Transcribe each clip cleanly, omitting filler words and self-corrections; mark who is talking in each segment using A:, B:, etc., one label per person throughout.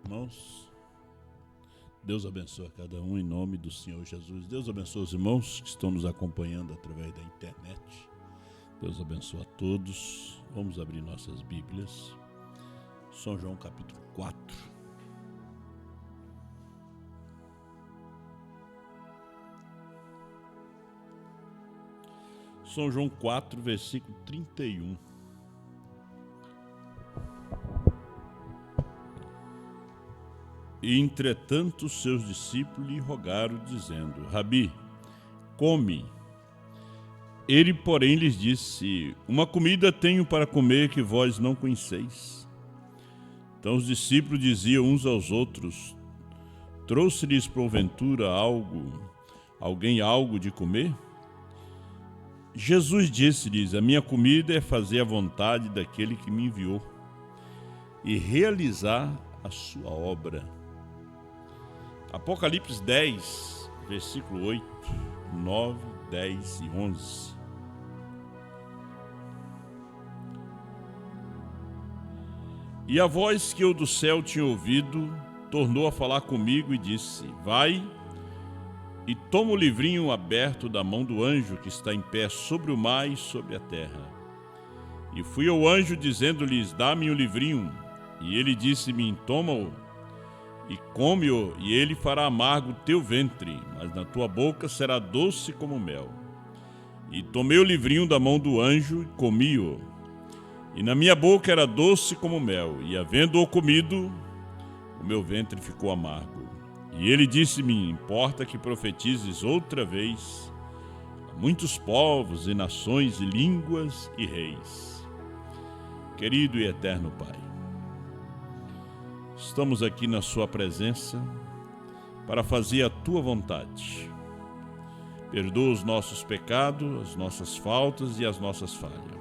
A: Irmãos, Deus abençoe a cada um em nome do Senhor Jesus. Deus abençoe os irmãos que estão nos acompanhando através da internet. Deus abençoe a todos. Vamos abrir nossas Bíblias. São João capítulo 4. São João 4, versículo 31. E, entretanto, seus discípulos lhe rogaram, dizendo: Rabi, come. Ele, porém, lhes disse: Uma comida tenho para comer que vós não conheceis. Então os discípulos diziam uns aos outros: Trouxe-lhes porventura alguém algo de comer? Jesus disse-lhes: A minha comida é fazer a vontade daquele que me enviou e realizar a sua obra. Apocalipse 10, versículo 8, 9, 10 e 11. E a voz que eu do céu tinha ouvido tornou a falar comigo e disse: Vai e toma o livrinho aberto da mão do anjo que está em pé sobre o mar e sobre a terra. E fui ao anjo dizendo-lhes: Dá-me o livrinho. E ele disse-me: Toma-o e come-o, e ele fará amargo o teu ventre, mas na tua boca será doce como mel. E tomei o livrinho da mão do anjo e comi-o, e na minha boca era doce como mel, e havendo-o comido, o meu ventre ficou amargo. E ele disse-me: Importa que profetizes outra vez a muitos povos e nações e línguas e reis. Querido e eterno Pai, estamos aqui na sua presença para fazer a tua vontade. Perdoa os nossos pecados, as nossas faltas e as nossas falhas.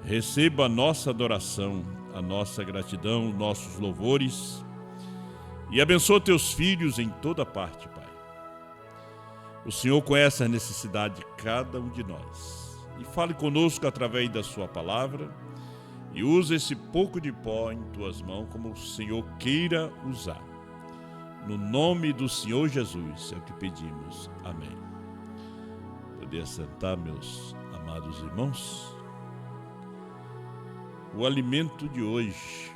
A: Receba a nossa adoração, a nossa gratidão, nossos louvores e abençoa teus filhos em toda parte, Pai. O Senhor conhece a necessidade de cada um de nós e fale conosco através da sua palavra. E usa esse pouco de pó em tuas mãos como o Senhor queira usar. No nome do Senhor Jesus é o que pedimos. Amém. Poder sentar, meus amados irmãos. O alimento de hoje.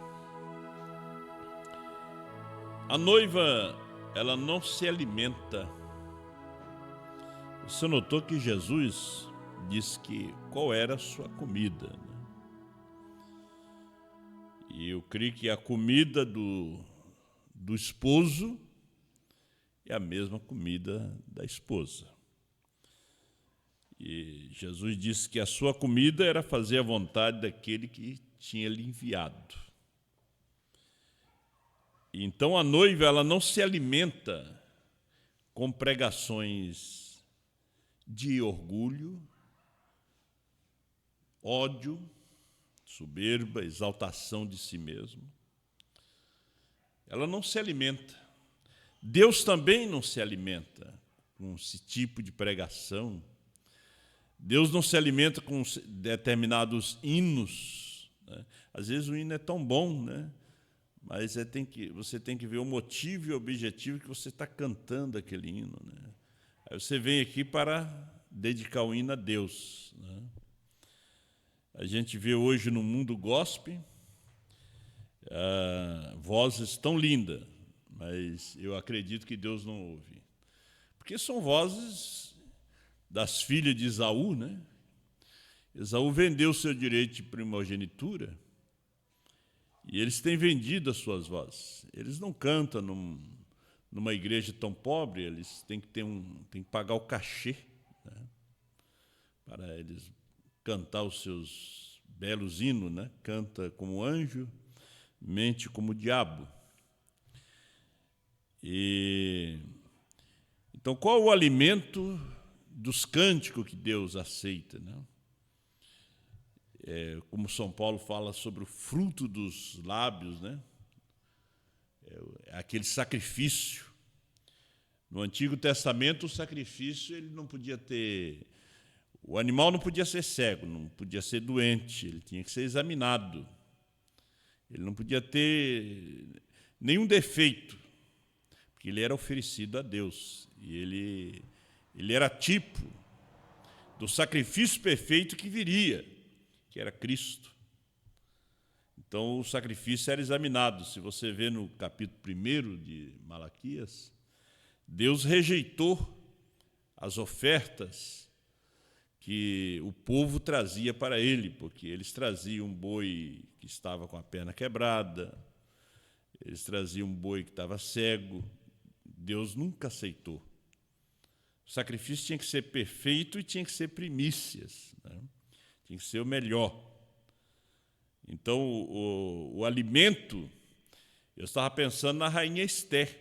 A: A noiva, ela não se alimenta. Você notou que Jesus disse que qual era a sua comida, né? E eu creio que a comida do esposo é a mesma comida da esposa. E Jesus disse que a sua comida era fazer a vontade daquele que tinha lhe enviado. E então a noiva, ela não se alimenta com pregações de orgulho, ódio, soberba, exaltação de si mesmo. Ela não se alimenta. Deus também não se alimenta com esse tipo de pregação. Deus não se alimenta com determinados hinos, né? Às vezes o hino é tão bom, né? Mas você tem que ver o motivo e o objetivo que você está cantando aquele hino, né? Aí você vem aqui para dedicar o hino a Deus, né? A gente vê hoje no mundo gospel vozes tão lindas, mas eu acredito que Deus não ouve. Porque são vozes das filhas de Esaú, né? Esaú vendeu seu direito de primogenitura e eles têm vendido as suas vozes. Eles não cantam numa igreja tão pobre, eles têm que pagar o cachê, né? Para eles cantar os seus belos hinos, né? Canta como anjo, mente como diabo. Então, qual é o alimento dos cânticos que Deus aceita, né? Como São Paulo fala sobre o fruto dos lábios, né? Aquele sacrifício. No Antigo Testamento, o sacrifício ele não podia ter. O animal não podia ser cego, não podia ser doente, ele tinha que ser examinado. Ele não podia ter nenhum defeito, porque ele era oferecido a Deus. E ele era tipo do sacrifício perfeito que viria, que era Cristo. Então, o sacrifício era examinado. Se você vê no capítulo 1 de Malaquias, Deus rejeitou as ofertas que o povo trazia para ele, porque eles traziam um boi que estava com a perna quebrada, eles traziam um boi que estava cego. Deus nunca aceitou. O sacrifício tinha que ser perfeito e tinha que ser primícias, né? Tinha que ser o melhor. Então, o alimento, eu estava pensando na rainha Esther,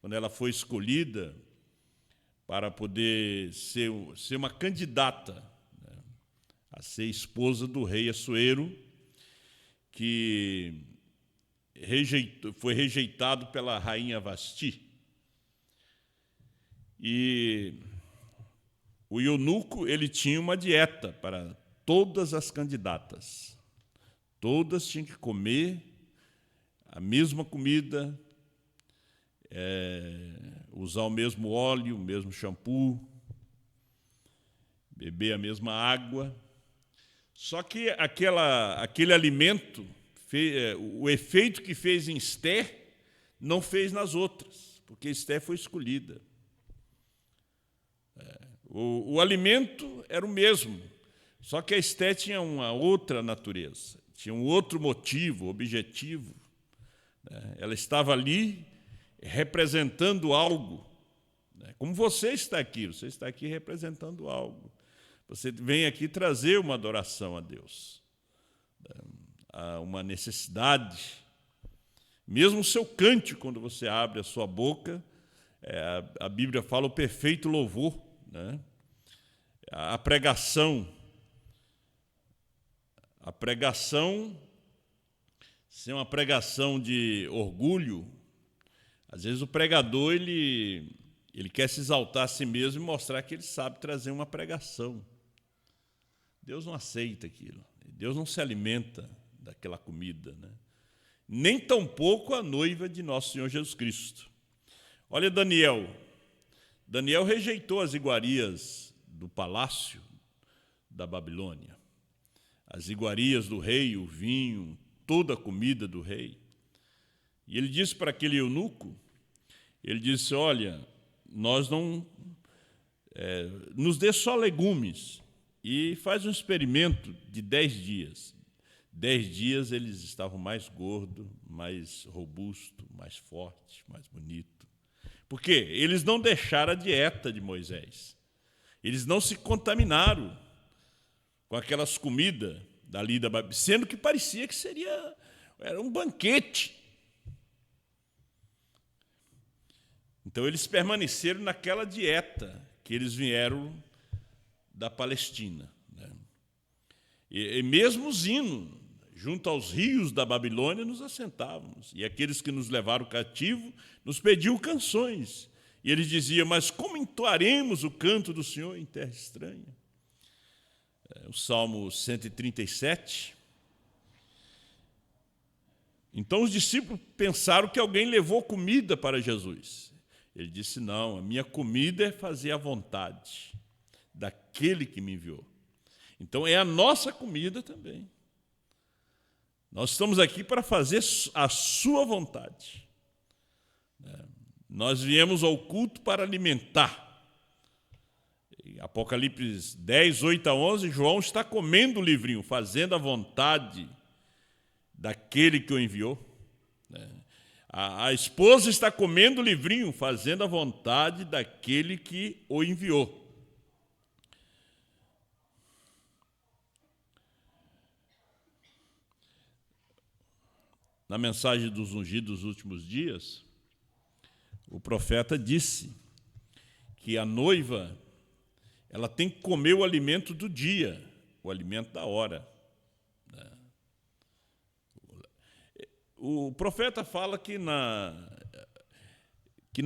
A: quando ela foi escolhida para poder ser uma candidata, né, a ser esposa do rei Assuero, que foi rejeitado pela rainha Vasti. E o eunuco, ele tinha uma dieta para todas as candidatas. Todas tinham que comer a mesma comida, usar o mesmo óleo, o mesmo shampoo, beber a mesma água. Só que aquele alimento, o efeito que fez em Esther, não fez nas outras, porque Esther foi escolhida. O alimento era o mesmo, só que a Esther tinha uma outra natureza, tinha um outro motivo, objetivo. Ela estava ali representando algo. Como você está aqui representando algo. Você vem aqui trazer uma adoração a Deus, a uma necessidade. Mesmo o seu cântico, quando você abre a sua boca, a Bíblia fala o perfeito louvor, né? A pregação, se é uma pregação de orgulho, às vezes o pregador ele quer se exaltar a si mesmo e mostrar que ele sabe trazer uma pregação. Deus não aceita aquilo. Deus não se alimenta daquela comida, né? Nem tampouco a noiva de nosso Senhor Jesus Cristo. Olha Daniel. Daniel rejeitou as iguarias do palácio da Babilônia. As iguarias do rei, o vinho, toda a comida do rei. E ele disse para aquele eunuco, ele disse, olha, nós não... nos dê só legumes e faz um experimento de 10 dias. 10 dias eles estavam mais gordos, mais robustos, mais fortes, mais bonitos. Por quê? Eles não deixaram a dieta de Moisés. Eles não se contaminaram com aquelas comidas dali da Babilônia, sendo que parecia que era um banquete. Então, eles permaneceram naquela dieta que eles vieram da Palestina, né? E mesmo os indo junto aos rios da Babilônia, nos assentávamos. E aqueles que nos levaram cativo nos pediam canções. E eles diziam, mas como entoaremos o canto do Senhor em terra estranha? O Salmo 137. Então os discípulos pensaram que alguém levou comida para Jesus. Ele disse, não, a minha comida é fazer a vontade daquele que me enviou. Então é a nossa comida também. Nós estamos aqui para fazer a sua vontade. Nós viemos ao culto para alimentar. Apocalipse 10, 8 a 11, João está comendo o livrinho, fazendo a vontade daquele que o enviou. A esposa está comendo o livrinho, fazendo a vontade daquele que o enviou. Na mensagem dos ungidos dos últimos dias, o profeta disse que a noiva, ela tem que comer o alimento do dia, o alimento da hora. O profeta fala que na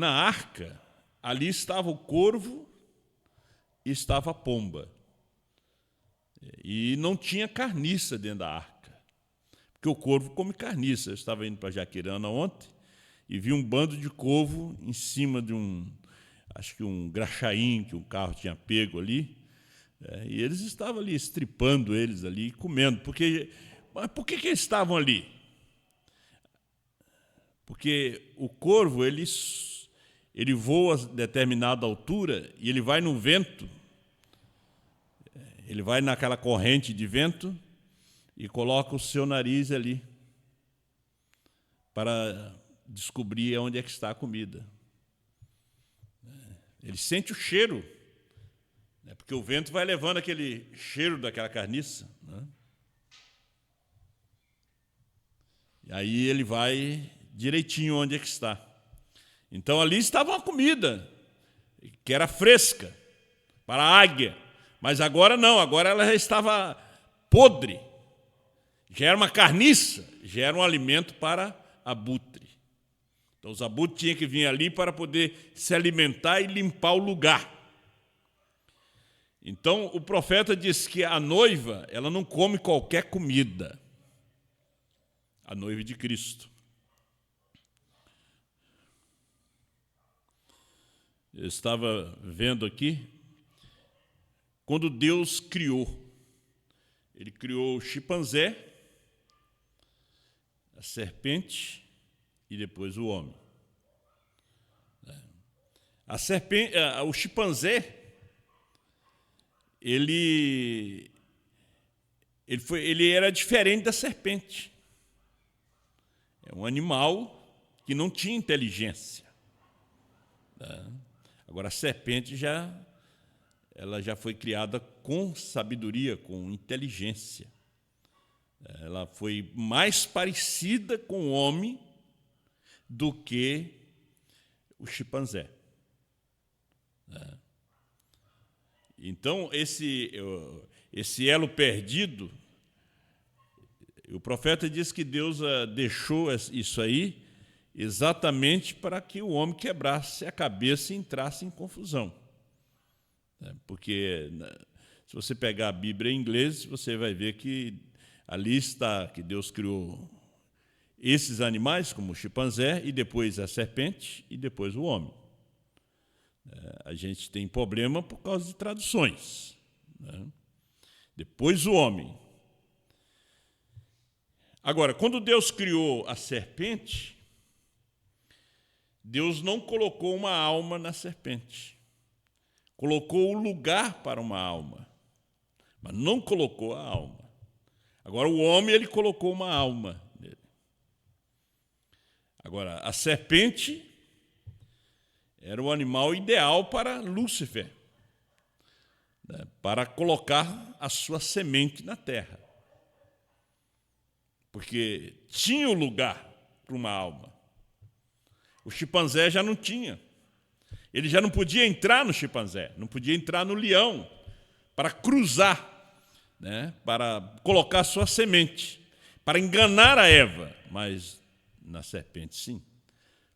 A: arca, ali estava o corvo e estava a pomba. E não tinha carniça dentro da arca. Porque o corvo come carniça. Eu estava indo para Jaquirana ontem, e vi um bando de corvo em cima de acho que um graxaim que um carro tinha pego ali, e eles estavam ali estripando eles ali, comendo. Mas por que eles estavam ali? Porque o corvo, ele voa a determinada altura e ele vai no vento, ele vai naquela corrente de vento e coloca o seu nariz ali para descobrir onde é que está a comida. Ele sente o cheiro, porque o vento vai levando aquele cheiro daquela carniça, né? E aí ele vai direitinho onde é que está. Então ali estava uma comida que era fresca para a águia, mas agora não, agora ela já estava podre, já era uma carniça, já era um alimento para abutre. Então os abutres tinham que vir ali para poder se alimentar e limpar o lugar. Então o profeta diz que a noiva, ela não come qualquer comida, a noiva de Cristo. Eu estava vendo aqui, quando Deus criou, ele criou o chimpanzé, a serpente e depois o homem. O chimpanzé, ele era diferente da serpente. É um animal que não tinha inteligência. Agora, a serpente ela já foi criada com sabedoria, com inteligência. Ela foi mais parecida com o homem do que o chimpanzé. Então, esse elo perdido, o profeta diz que Deus deixou isso aí exatamente para que o homem quebrasse a cabeça e entrasse em confusão. Porque, se você pegar a Bíblia em inglês, você vai ver que ali está que Deus criou esses animais, como o chimpanzé, e depois a serpente, e depois o homem. A gente tem problema por causa de traduções. Depois o homem. Agora, quando Deus criou a serpente, Deus não colocou uma alma na serpente. Colocou o lugar para uma alma, mas não colocou a alma. Agora, o homem, ele colocou uma alma nele. Agora, a serpente era o animal ideal para Lúcifer, para colocar a sua semente na terra. Porque tinha o lugar para uma alma. O chimpanzé já não tinha. Ele já não podia entrar no chimpanzé, não podia entrar no leão para cruzar, para colocar sua semente, para enganar a Eva. Mas na serpente, sim.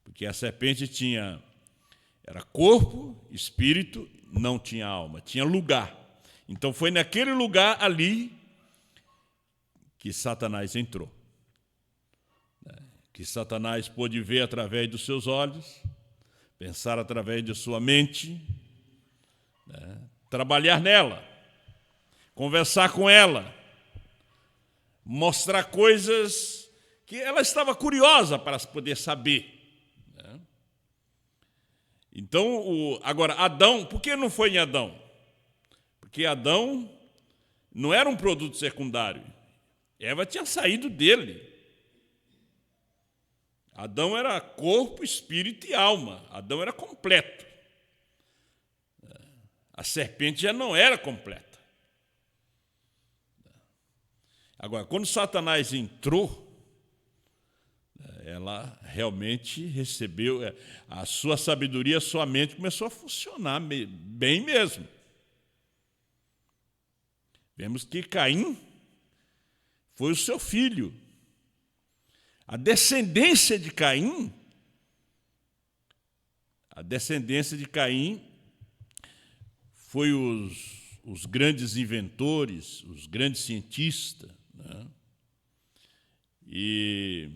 A: Porque a serpente era corpo, espírito, não tinha alma, tinha lugar. Então foi naquele lugar ali que Satanás entrou. Que Satanás pôde ver através dos seus olhos, pensar através de sua mente, trabalhar nela, conversar com ela, mostrar coisas que ela estava curiosa para poder saber. Então, agora, Adão, por que não foi em Adão? Porque Adão não era um produto secundário. Eva tinha saído dele. Adão era corpo, espírito e alma. Adão era completo. A serpente já não era completa. Agora, quando Satanás entrou, ela realmente recebeu a sua sabedoria, a sua mente começou a funcionar bem mesmo. Vemos que Caim foi o seu filho. A descendência de Caim foi os grandes inventores, os grandes cientistas. E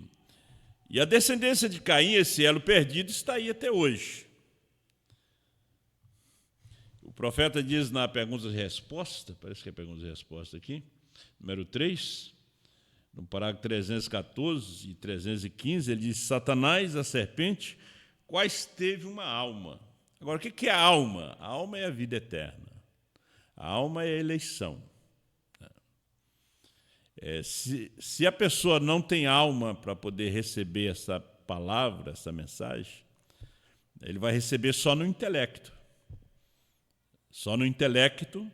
A: E a descendência de Caim, esse elo perdido, está aí até hoje. O profeta diz na pergunta e resposta, parece que é pergunta e resposta aqui, número 3, no parágrafo 314 e 315, ele diz: Satanás, a serpente, quais teve uma alma. Agora, o que é a alma? A alma é a vida eterna. A alma é a eleição. Se a pessoa não tem alma para poder receber essa palavra, essa mensagem, ele vai receber só no intelecto. Só no intelecto.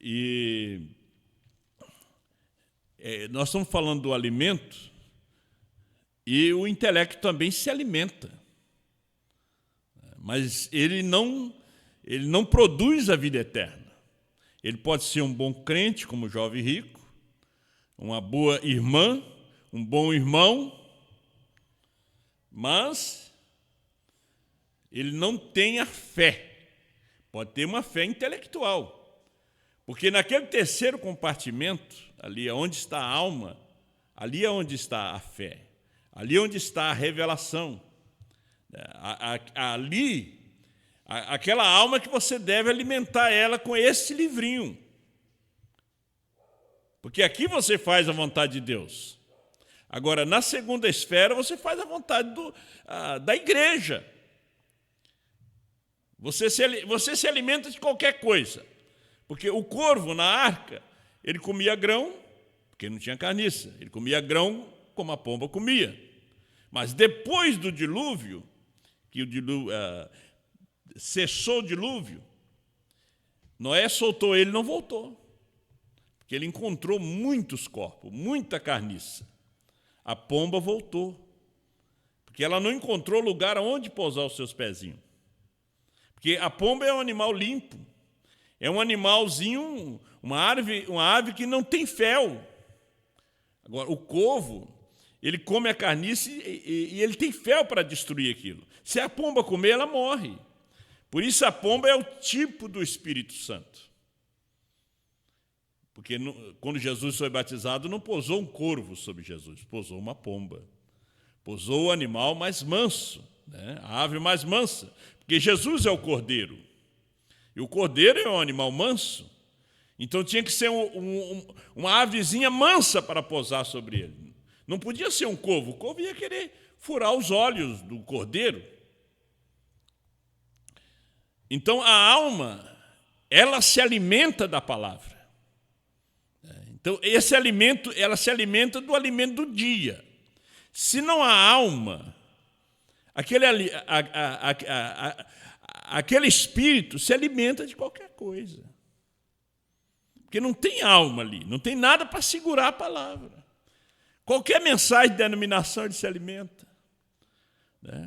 A: E nós estamos falando do alimento, e o intelecto também se alimenta. Mas ele não produz a vida eterna. Ele pode ser um bom crente, como o jovem rico, uma boa irmã, um bom irmão, mas ele não tem a fé. Pode ter uma fé intelectual, porque naquele terceiro compartimento, ali onde está a alma, ali é onde está a fé, ali é onde está a revelação. Ali, aquela alma que você deve alimentar ela com esse livrinho. Porque aqui você faz a vontade de Deus. Agora, na segunda esfera, você faz a vontade da igreja. Você se alimenta de qualquer coisa. Porque o corvo na arca, ele comia grão, porque não tinha carniça. Ele comia grão como a pomba comia. Mas depois do dilúvio, que cessou o dilúvio, Noé soltou ele e não voltou. Porque ele encontrou muitos corpos, muita carniça. A pomba voltou, porque ela não encontrou lugar onde pousar os seus pezinhos. Porque a pomba é um animal limpo, é um animalzinho, uma ave que não tem fel. Agora, o corvo, ele come a carniça e ele tem fel para destruir aquilo. Se a pomba comer, ela morre. Por isso a pomba é o tipo do Espírito Santo. Porque quando Jesus foi batizado, não pousou um corvo sobre Jesus, pousou uma pomba. Pousou o animal mais manso, né? A ave mais mansa. Porque Jesus é o cordeiro. E o cordeiro é um animal manso. Então tinha que ser uma avezinha mansa para pousar sobre ele. Não podia ser um corvo. O corvo ia querer furar os olhos do cordeiro. Então a alma, ela se alimenta da palavra. Então, esse alimento, ela se alimenta do alimento do dia. Se não há alma, aquele espírito se alimenta de qualquer coisa. Porque não tem alma ali, não tem nada para segurar a palavra. Qualquer mensagem de denominação ele se alimenta.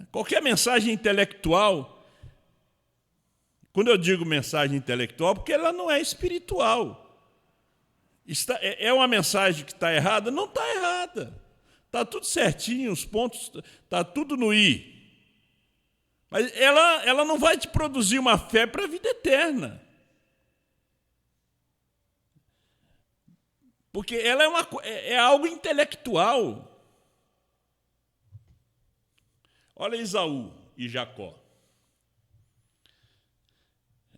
A: Qualquer mensagem intelectual, quando eu digo mensagem intelectual, porque ela não é espiritual. É uma mensagem que está errada? Não está errada. Está tudo certinho, os pontos, está tudo no i. Mas ela não vai te produzir uma fé para a vida eterna. Porque ela é algo intelectual. Olha Esaú e Jacó.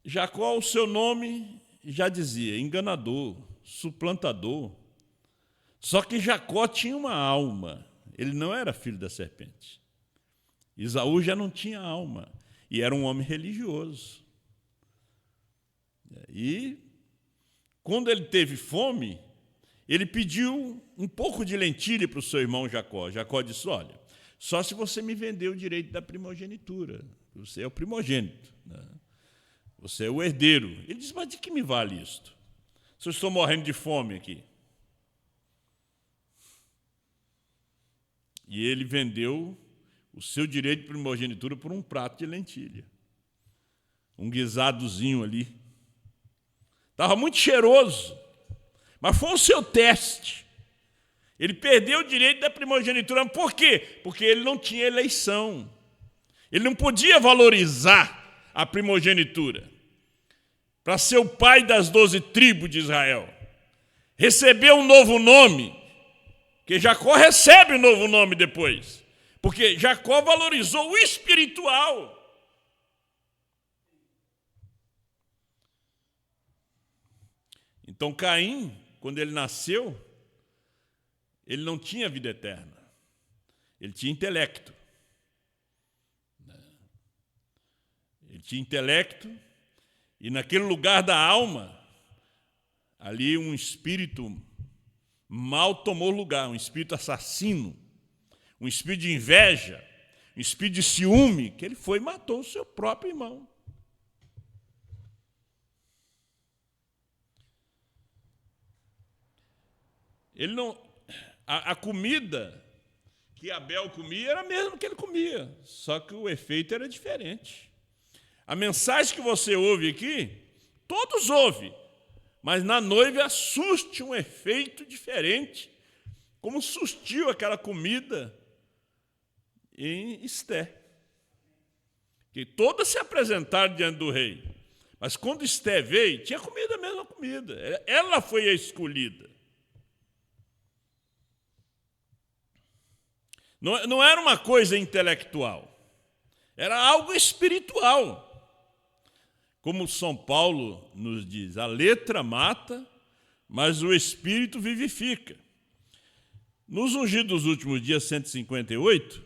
A: Jacó, o seu nome já dizia, enganador, suplantador. Só que Jacó tinha uma alma. Ele não era filho da serpente. Esaú já não tinha alma. E era um homem religioso. E, quando ele teve fome, ele pediu um pouco de lentilha para o seu irmão Jacó. Jacó disse, olha, só se você me vender o direito da primogenitura. Você é o primogênito, né? Você é o herdeiro. Ele disse, mas de que me vale isto? Se eu estou morrendo de fome aqui. E ele vendeu o seu direito de primogenitura por um prato de lentilha. Um guisadozinho ali. Estava muito cheiroso, mas foi o seu teste. Ele perdeu o direito da primogenitura. Por quê? Porque ele não tinha eleição. Ele não podia valorizar a primogenitura para ser o pai das 12 tribos de Israel. Recebeu um novo nome, que Jacó recebe um novo nome depois. Porque Jacó valorizou o espiritual. Então Caim, quando ele nasceu, ele não tinha vida eterna. Ele tinha intelecto. Ele tinha intelecto, e naquele lugar da alma, ali um espírito mal tomou lugar, um espírito assassino, um espírito de inveja, um espírito de ciúme, que ele foi e matou o seu próprio irmão. Ele não, a comida que Abel comia era a mesma que ele comia, só que o efeito era diferente. A mensagem que você ouve aqui, todos ouvem, mas na noiva surte um efeito diferente, como surtiu aquela comida em Esté. Que todas se apresentaram diante do rei, mas quando Esté veio, tinha comido a mesma comida, ela foi a escolhida. Não era uma coisa intelectual, era algo espiritual. Como São Paulo nos diz, a letra mata, mas o espírito vivifica. Nos ungidos dos últimos dias, 158,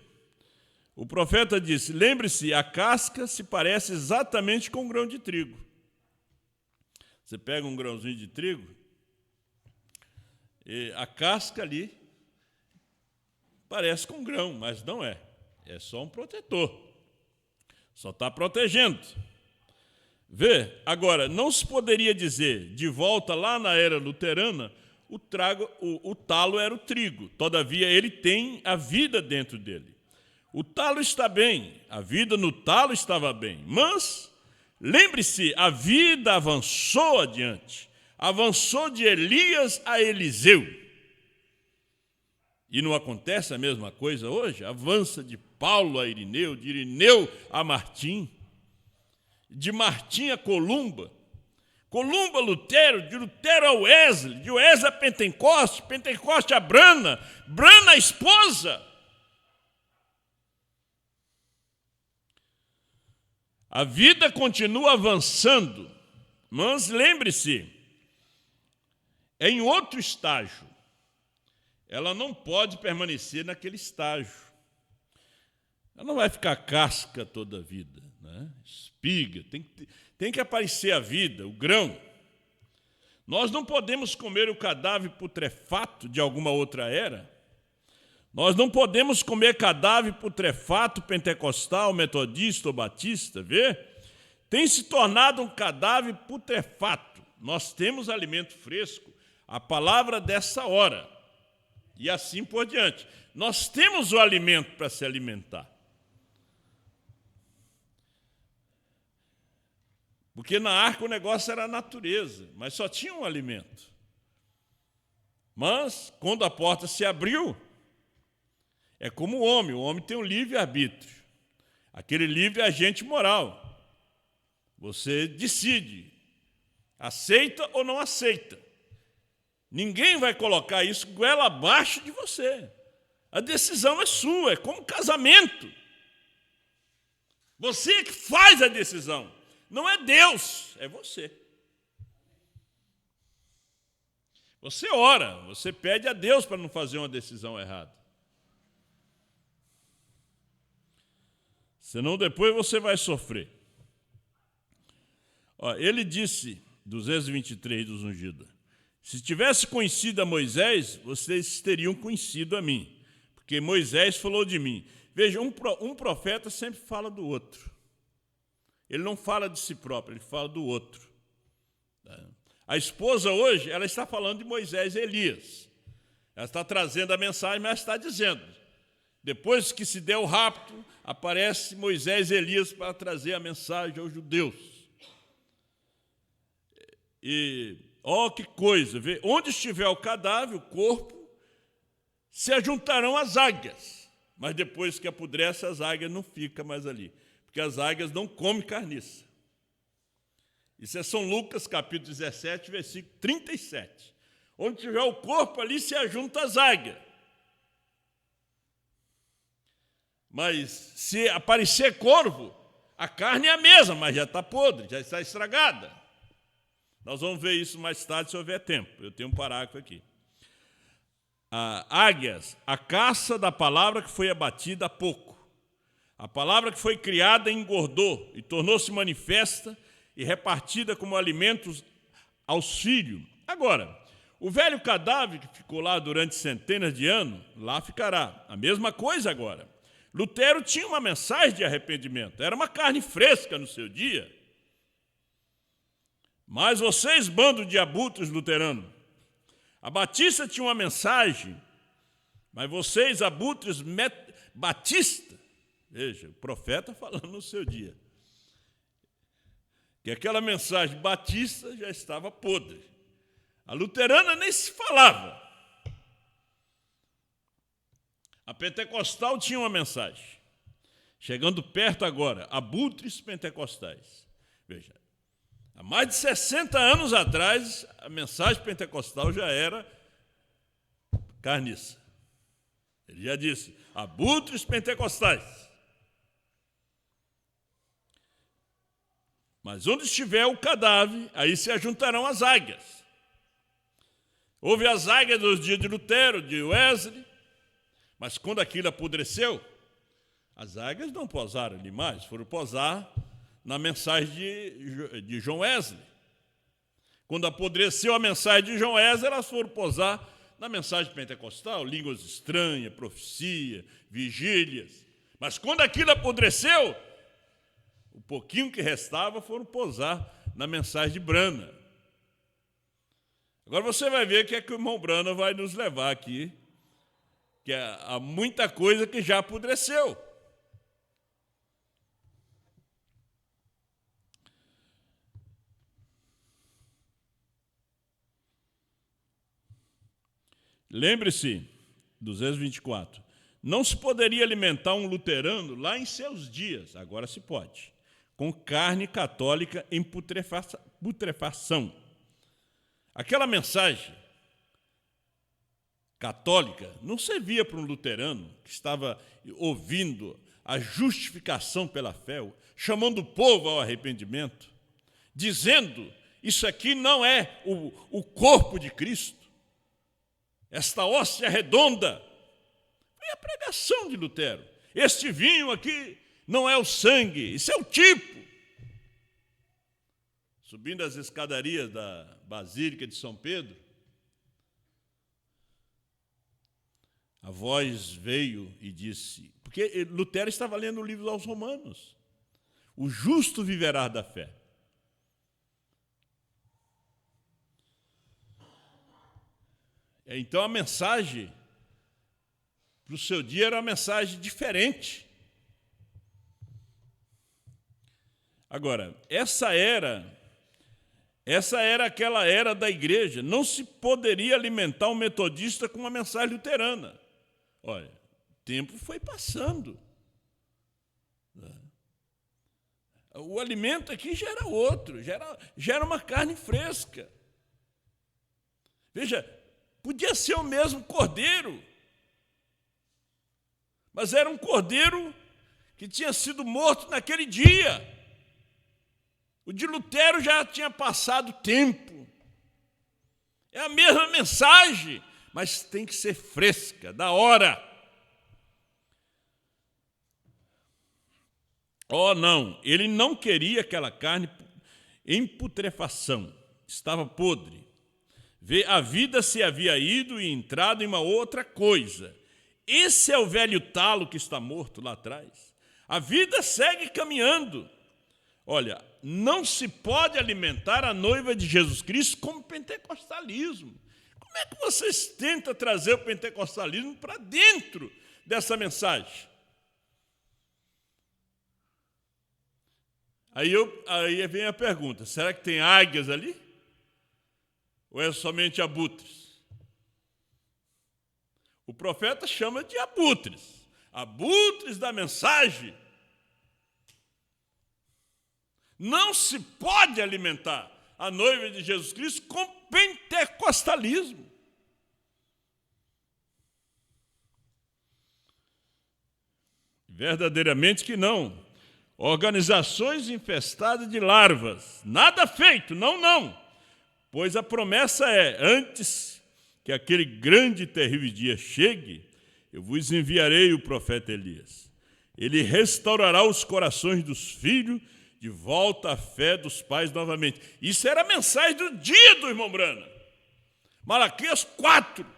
A: o profeta disse: lembre-se, a casca se parece exatamente com um grão de trigo. Você pega um grãozinho de trigo, e a casca ali parece com um grão, mas não é. É só um protetor. Só está protegendo. Vê, agora, não se poderia dizer, de volta lá na era luterana, o talo era o trigo. Todavia, ele tem a vida dentro dele. O talo está bem, a vida no talo estava bem. Mas, lembre-se, a vida avançou adiante. Avançou de Elias a Eliseu. E não acontece a mesma coisa hoje? Avança de Paulo a Irineu, de Irineu a Martim, de Martim a Columba, Columba a Lutero, de Lutero a Wesley, de Wesley a Pentecoste, Pentecoste a Brana, Brana a esposa. A vida continua avançando, mas lembre-se, é em outro estágio. Ela não pode permanecer naquele estágio. Ela não vai ficar casca toda a vida, né? Espiga, tem que aparecer a vida, o grão. Nós não podemos comer o cadáver putrefato de alguma outra era. Nós não podemos comer cadáver putrefato pentecostal, metodista ou batista, vê? Tem se tornado um cadáver putrefato. Nós temos alimento fresco, a palavra dessa hora. E assim por diante. Nós temos o alimento para se alimentar. Porque na arca o negócio era a natureza, mas só tinha um alimento. Mas, quando a porta se abriu, é como o homem tem um livre-arbítrio. Aquele livre agente moral. Você decide, aceita ou não aceita. Ninguém vai colocar isso goela abaixo de você. A decisão é sua, é como casamento. Você é que faz a decisão. Não é Deus, é você. Você ora, você pede a Deus para não fazer uma decisão errada. Senão depois você vai sofrer. Ele disse, 223 dos ungidos, se tivesse conhecido a Moisés, vocês teriam conhecido a mim, porque Moisés falou de mim. Veja, um profeta sempre fala do outro. Ele não fala de si próprio, ele fala do outro. A esposa hoje, ela está falando de Moisés e Elias. Ela está trazendo a mensagem, mas está dizendo, depois que se der o rapto, aparece Moisés e Elias para trazer a mensagem aos judeus. E, que coisa, vê? Onde estiver o cadáver, o corpo, se ajuntarão as águias. Mas depois que apodrece, as águias não ficam mais ali. Porque as águias não comem carniça. Isso é São Lucas, capítulo 17, versículo 37. Onde tiver o corpo, ali se ajuntam as águias. Mas se aparecer corvo, a carne é a mesma, mas já está podre, já está estragada. Nós vamos ver isso mais tarde, se houver tempo. Eu tenho um parágrafo aqui. Águias, a caça da palavra que foi abatida há pouco. A palavra que foi criada engordou e tornou-se manifesta e repartida como alimentos aos filhos. Agora, o velho cadáver que ficou lá durante centenas de anos, lá ficará. A mesma coisa agora. Lutero tinha uma mensagem de arrependimento. Era uma carne fresca no seu dia. Mas vocês, bando de abutres luteranos, a Batista tinha uma mensagem, mas vocês, abutres Batista, veja, o profeta falando no seu dia, que aquela mensagem batista já estava podre. A luterana nem se falava. A pentecostal tinha uma mensagem. Chegando perto agora, abutres pentecostais. Veja, há mais de 60 anos atrás, a mensagem pentecostal já era carniça. Ele já disse, abutres pentecostais. Mas onde estiver o cadáver, aí se ajuntarão as águias. Houve as águias dos dias de Lutero, de Wesley, mas quando aquilo apodreceu, as águias não pousaram ali mais, foram pousar na mensagem de John Wesley. Quando apodreceu a mensagem de John Wesley, elas foram pousar na mensagem pentecostal, línguas estranhas, profecia, vigílias. Mas quando aquilo apodreceu, o pouquinho que restava foram pousar na mensagem de Branham. Agora você vai ver que é que o irmão Branham vai nos levar aqui, que há muita coisa que já apodreceu. Lembre-se, 224, não se poderia alimentar um luterano lá em seus dias, agora se pode, com carne católica em putrefação. Aquela mensagem católica não servia para um luterano que estava ouvindo a justificação pela fé, chamando o povo ao arrependimento, dizendo, isso aqui não é o corpo de Cristo, esta hóstia redonda. Foi a pregação de Lutero. Este vinho aqui não é o sangue, isso é o tipo. Subindo as escadarias da Basílica de São Pedro, a voz veio e disse, porque Lutero estava lendo o livro aos Romanos, o justo viverá da fé. Então a mensagem para o seu dia era uma mensagem diferente. Agora, essa era aquela era da igreja. Não se poderia alimentar um metodista com uma mensagem luterana. Olha, o tempo foi passando. O alimento aqui já era outro, já era uma carne fresca. Veja, podia ser o mesmo cordeiro, mas era um cordeiro que tinha sido morto naquele dia. O de Lutero já tinha passado tempo. É a mesma mensagem, mas tem que ser fresca, da hora. Oh, não, ele não queria aquela carne em putrefação, estava podre. A vida se havia ido e entrado em uma outra coisa. Esse é o velho talo que está morto lá atrás. A vida segue caminhando. Olha, não se pode alimentar a noiva de Jesus Cristo como pentecostalismo. Como é que vocês tentam trazer o pentecostalismo para dentro dessa mensagem? Aí vem a pergunta, será que tem águias ali? Ou é somente abutres? O profeta chama de abutres. Abutres da mensagem. Não se pode alimentar a noiva de Jesus Cristo com pentecostalismo. Verdadeiramente que não. Organizações infestadas de larvas. Nada feito, não. Pois a promessa é, antes que aquele grande e terrível dia chegue, eu vos enviarei o profeta Elias. Ele restaurará os corações dos filhos de volta à fé dos pais novamente. Isso era a mensagem do dia do irmão Brana. Malaquias 4.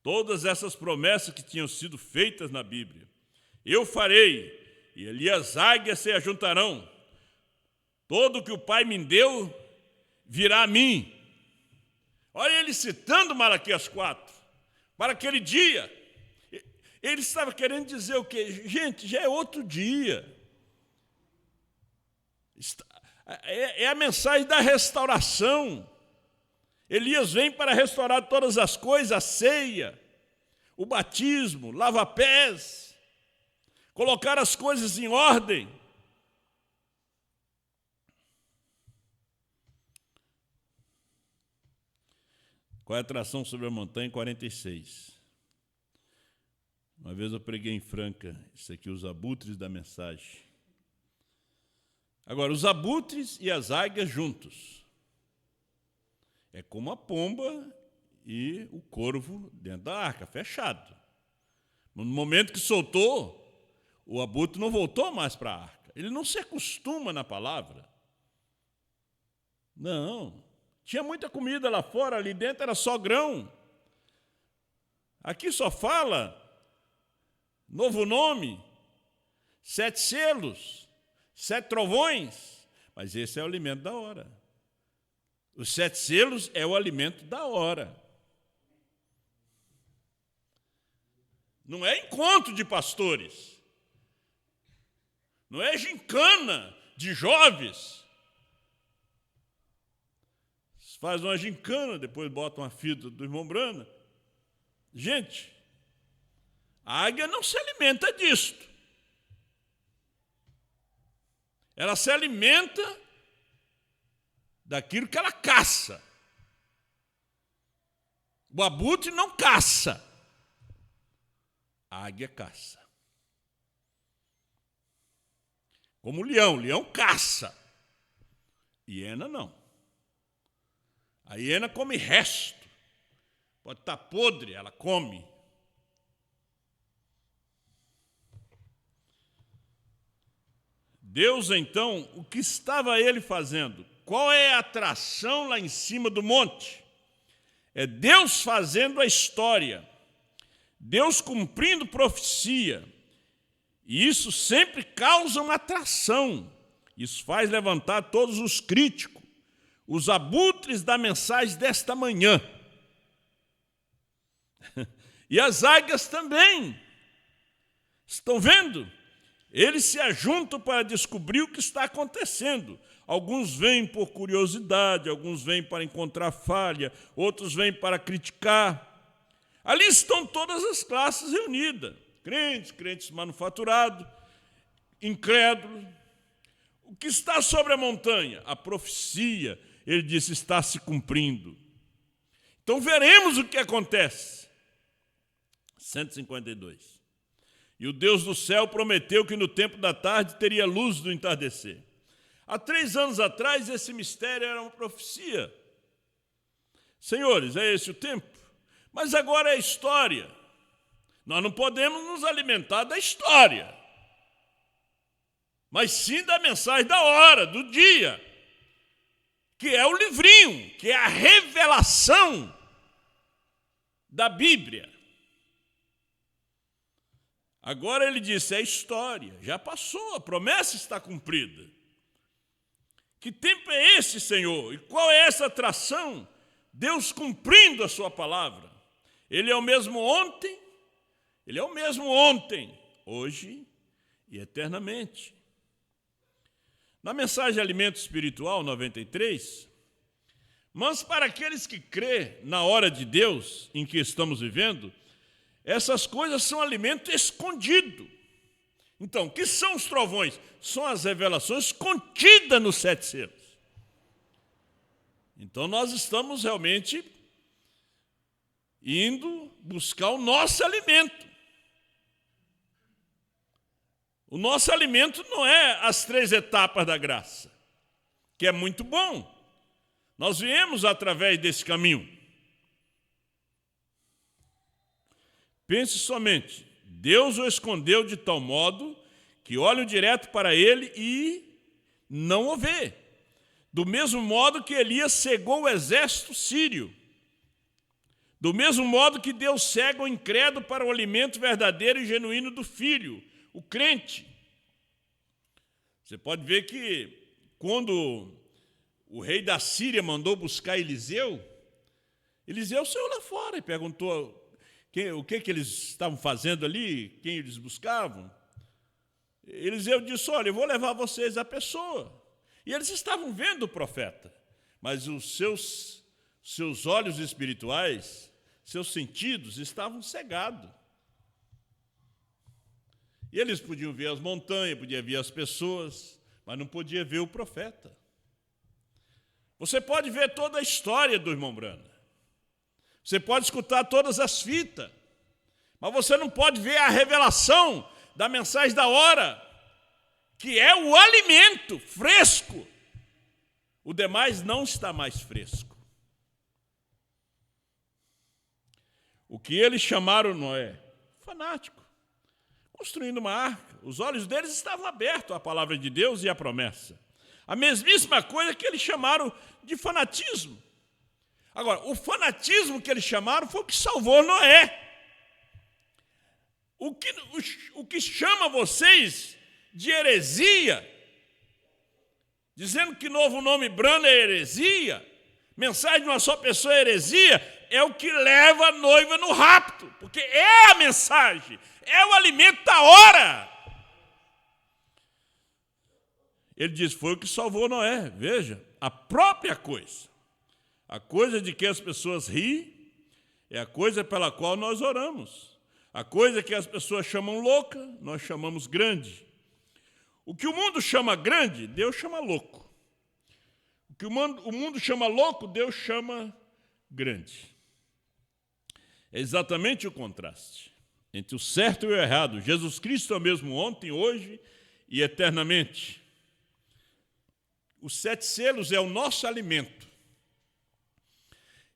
A: Todas essas promessas que tinham sido feitas na Bíblia. Eu farei, e ali as águias se ajuntarão. Todo o que o Pai me deu virá a mim. Olha ele citando Malaquias 4. Para aquele dia. Ele estava querendo dizer o quê? Gente, já é outro dia. É a mensagem da restauração. Elias vem para restaurar todas as coisas, a ceia, o batismo, lava-pés, colocar as coisas em ordem. Qual é a atração sobre a montanha? 46. Uma vez eu preguei em Franca, isso aqui, os abutres da mensagem. Agora, os abutres e as águias juntos. É como a pomba e o corvo dentro da arca, fechado. No momento que soltou, o abutre não voltou mais para a arca. Ele não se acostuma na palavra. Não. Tinha muita comida lá fora, ali dentro era só grão. Aqui só fala novo nome, 7 selos, 7 trovões. Mas esse é o alimento da hora. Os 7 selos é o alimento da hora. Não é encontro de pastores. Não é gincana de jovens. Faz uma gincana, depois bota uma fita do irmão Brana. Gente, a águia não se alimenta disto. Ela se alimenta daquilo que ela caça. O abutre não caça. A águia caça. Como o leão caça. Hiena não. A hiena come resto. Pode estar podre, ela come. Deus, então, o que estava ele fazendo? Qual é a atração lá em cima do monte? É Deus fazendo a história. Deus cumprindo profecia. E isso sempre causa uma atração. Isso faz levantar todos os críticos, os abutres da mensagem desta manhã. E as águias também. Estão vendo? Eles se ajuntam para descobrir o que está acontecendo. Alguns vêm por curiosidade, alguns vêm para encontrar falha, outros vêm para criticar. Ali estão todas as classes reunidas. Crentes manufaturados, incrédulos. O que está sobre a montanha? A profecia, ele disse, está se cumprindo. Então veremos o que acontece. 152. E o Deus do céu prometeu que no tempo da tarde teria luz do entardecer. Há 3 anos atrás, esse mistério era uma profecia. Senhores, é esse o tempo? Mas agora é história. Nós não podemos nos alimentar da história, mas sim da mensagem da hora, do dia, que é o livrinho, que é a revelação da Bíblia. Agora ele disse, é história, já passou, a promessa está cumprida. Que tempo é esse, Senhor? E qual é essa atração? Deus cumprindo a sua palavra. Ele é o mesmo ontem, hoje e eternamente. Na mensagem Alimento Espiritual 93, mas para aqueles que crê na hora de Deus em que estamos vivendo, essas coisas são alimento escondido. Então, o que são os trovões? São as revelações contidas nos 7 selos. Então, nós estamos realmente indo buscar o nosso alimento. O nosso alimento não é as 3 etapas da graça, que é muito bom. Nós viemos através desse caminho. Pense somente, Deus o escondeu de tal modo que olham direto para ele e não o vê. Do mesmo modo que Elias cegou o exército sírio. Do mesmo modo que Deus cega o incrédulo para o alimento verdadeiro e genuíno do Filho, o crente. Você pode ver que quando o rei da Síria mandou buscar Eliseu, Eliseu saiu lá fora e perguntou o que eles estavam fazendo ali, quem eles buscavam. Eliseu disse, olha, eu vou levar vocês à pessoa. E eles estavam vendo o profeta, mas os seus olhos espirituais, seus sentidos estavam cegados. E eles podiam ver as montanhas, podiam ver as pessoas, mas não podiam ver o profeta. Você pode ver toda a história do irmão Brana. Você pode escutar todas as fitas, mas você não pode ver a revelação da mensagem da hora, que é o alimento fresco. O demais não está mais fresco. O que eles chamaram Noé? Fanático. Construindo uma arca. Os olhos deles estavam abertos à palavra de Deus e à promessa. A mesmíssima coisa que eles chamaram de fanatismo. Agora, o fanatismo que eles chamaram foi o que salvou Noé. O que chama vocês de heresia, dizendo que novo nome Brana é heresia, mensagem de uma só pessoa é heresia, é o que leva a noiva no rapto, porque é a mensagem, é o alimento da hora. Ele diz, foi o que salvou Noé. Veja, a própria coisa. A coisa de que as pessoas riem é a coisa pela qual nós oramos. A coisa que as pessoas chamam louca, nós chamamos grande. O que o mundo chama grande, Deus chama louco. O que o mundo chama louco, Deus chama grande. É exatamente o contraste entre o certo e o errado. Jesus Cristo é o mesmo ontem, hoje e eternamente. Os 7 selos é o nosso alimento.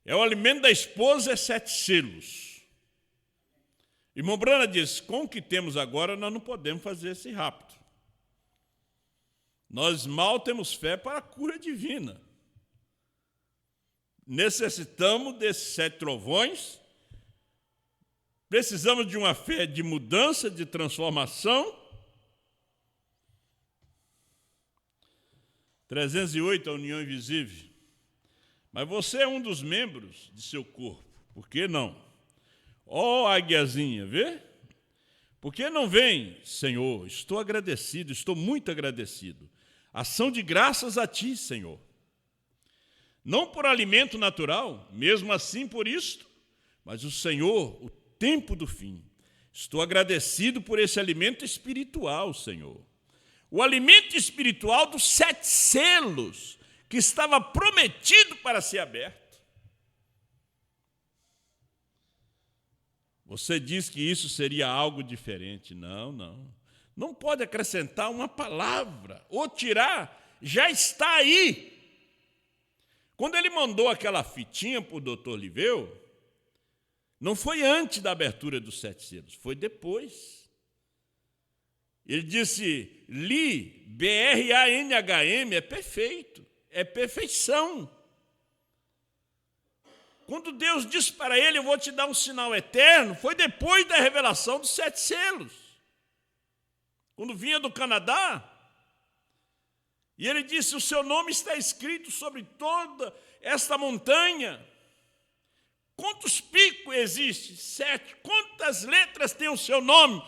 A: É o alimento da esposa, é 7 selos. Irmão Brana diz, com o que temos agora, nós não podemos fazer esse rapto. Nós mal temos fé para a cura divina. Necessitamos desses 7 trovões, precisamos de uma fé de mudança, de transformação. 308, a união invisível. Mas você é um dos membros de seu corpo, por que não? Ó águiazinha, vê? Por que não vem, Senhor? Estou agradecido, estou muito agradecido. Ação de graças a Ti, Senhor. Não por alimento natural, mesmo assim por isto, mas o Senhor, o tempo do fim. Estou agradecido por esse alimento espiritual, Senhor. O alimento espiritual dos 7 selos, que estava prometido para ser aberto. Você diz que isso seria algo diferente. Não, não. Não pode acrescentar uma palavra ou tirar, já está aí. Quando ele mandou aquela fitinha para o doutor Liveu, não foi antes da abertura dos 7 selos, foi depois. Ele disse, Li, B-R-A-N-H-M, é perfeito, é perfeição. Quando Deus disse para ele, eu vou te dar um sinal eterno, foi depois da revelação dos 7 selos. Quando vinha do Canadá, e ele disse, o seu nome está escrito sobre toda esta montanha. Quantos picos existem? 7. Quantas letras tem o seu nome?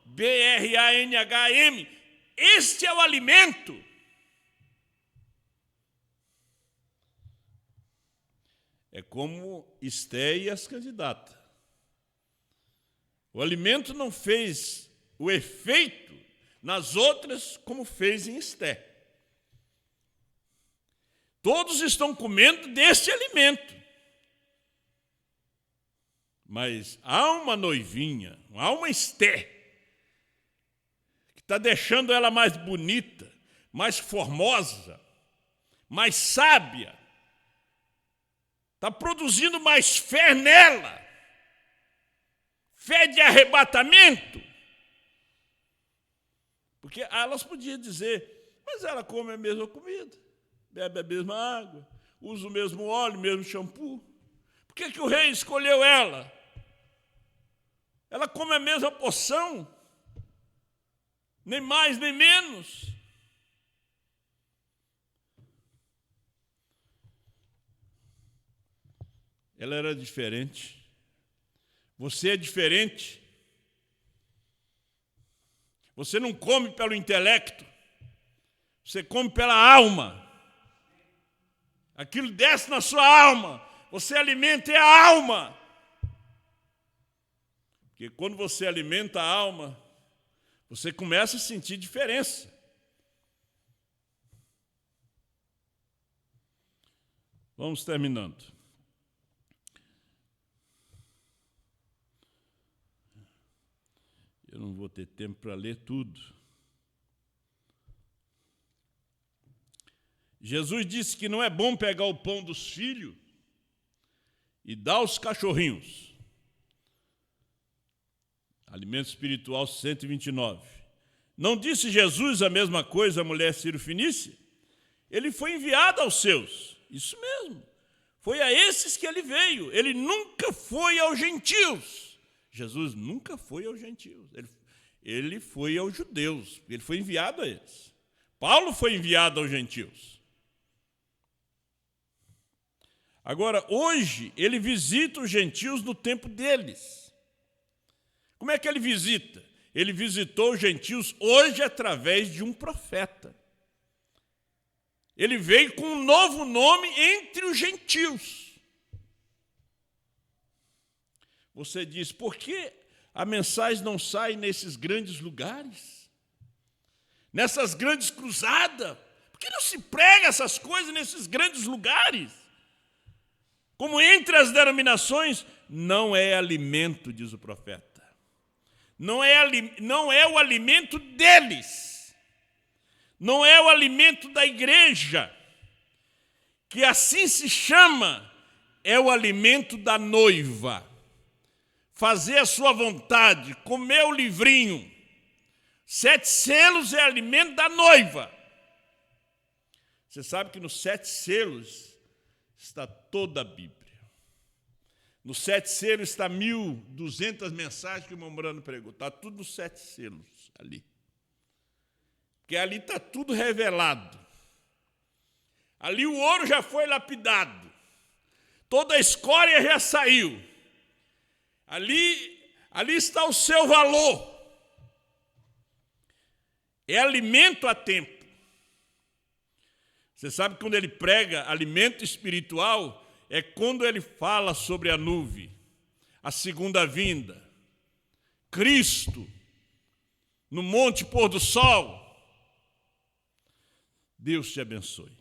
A: B-R-A-N-H-M. Este é o alimento. É como Esté e as candidatas. O alimento não fez o efeito nas outras como fez em Esté. Todos estão comendo deste alimento. Mas há uma noivinha, há uma Esther, que está deixando ela mais bonita, mais formosa, mais sábia, está produzindo mais fé nela, fé de arrebatamento. Porque elas podiam dizer, mas ela come a mesma comida, bebe a mesma água, usa o mesmo óleo, o mesmo shampoo. Por que o rei escolheu ela? Ela come a mesma porção, nem mais nem menos. Ela era diferente. Você é diferente. Você não come pelo intelecto, você come pela alma. Aquilo desce na sua alma, você alimenta a alma. Porque quando você alimenta a alma, você começa a sentir diferença. Vamos terminando. Eu não vou ter tempo para ler tudo. Jesus disse que não é bom pegar o pão dos filhos e dar aos cachorrinhos. Alimento espiritual 129. Não disse Jesus a mesma coisa à mulher Ciro-fenícia? Ele foi enviado aos seus. Isso mesmo. Foi a esses que ele veio. Ele nunca foi aos gentios. Jesus nunca foi aos gentios. Ele foi aos judeus. Ele foi enviado a eles. Paulo foi enviado aos gentios. Agora, hoje, ele visita os gentios no tempo deles. Como é que ele visita? Ele visitou os gentios hoje através de um profeta. Ele veio com um novo nome entre os gentios. Você diz, por que a mensagem não sai nesses grandes lugares? Nessas grandes cruzadas? Por que não se prega essas coisas nesses grandes lugares? Como entre as denominações, não é alimento, diz o profeta. Não é o alimento deles. Não é o alimento da igreja, que assim se chama, é o alimento da noiva. Fazer a sua vontade, comer o livrinho. 7 selos é alimento da noiva. Você sabe que nos 7 selos está toda a Bíblia. Nos 7 selos está 1.200 mensagens que o Mombrano pregou. Está tudo nos 7 selos ali. Porque ali está tudo revelado. Ali o ouro já foi lapidado. Toda a escória já saiu. Ali está o seu valor. É alimento a tempo. Você sabe que quando ele prega alimento espiritual, é quando ele fala sobre a nuvem, a segunda vinda, Cristo, no monte pôr do sol. Deus te abençoe.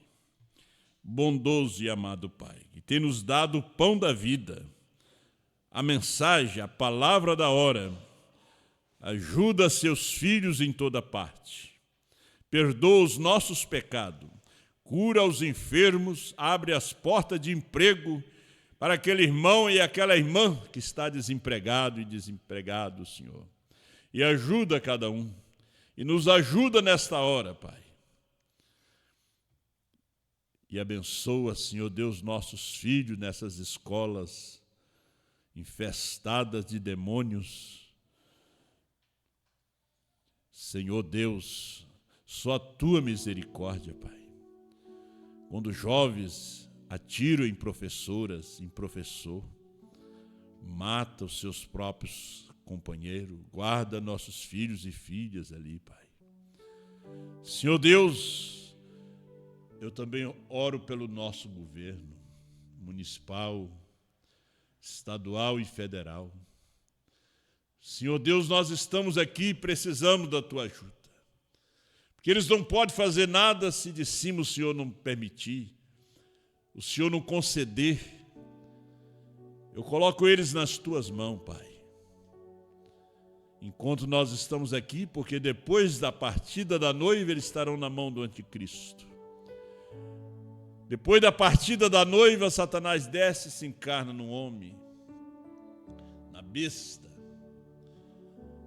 A: Bondoso e amado Pai, que tem nos dado o pão da vida, a mensagem, a palavra da hora. Ajuda seus filhos em toda parte. Perdoa os nossos pecados. Cura os enfermos, abre as portas de emprego para aquele irmão e aquela irmã que está desempregado e desempregado, Senhor. E ajuda cada um. E nos ajuda nesta hora, Pai. E abençoa, Senhor Deus, nossos filhos nessas escolas infestadas de demônios. Senhor Deus, só a Tua misericórdia, Pai. Quando jovens atiram em professoras, em professor, mata os seus próprios companheiros, guarda nossos filhos e filhas ali, Pai. Senhor Deus, eu também oro pelo nosso governo municipal, estadual e federal. Senhor Deus, nós estamos aqui e precisamos da Tua ajuda. Porque eles não podem fazer nada se de cima o Senhor não permitir, o Senhor não conceder. Eu coloco eles nas tuas mãos, Pai. Enquanto nós estamos aqui, porque depois da partida da noiva, eles estarão na mão do anticristo. Depois da partida da noiva, Satanás desce e se encarna no homem, na besta.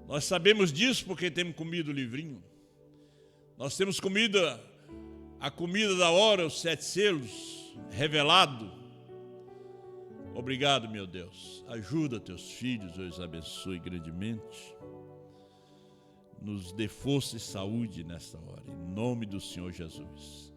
A: Nós sabemos disso porque temos comido o livrinho. Nós temos comido a comida da hora, os 7 selos, revelado. Obrigado, meu Deus. Ajuda teus filhos, eu os abençoe grandemente. Nos dê força e saúde nesta hora, em nome do Senhor Jesus.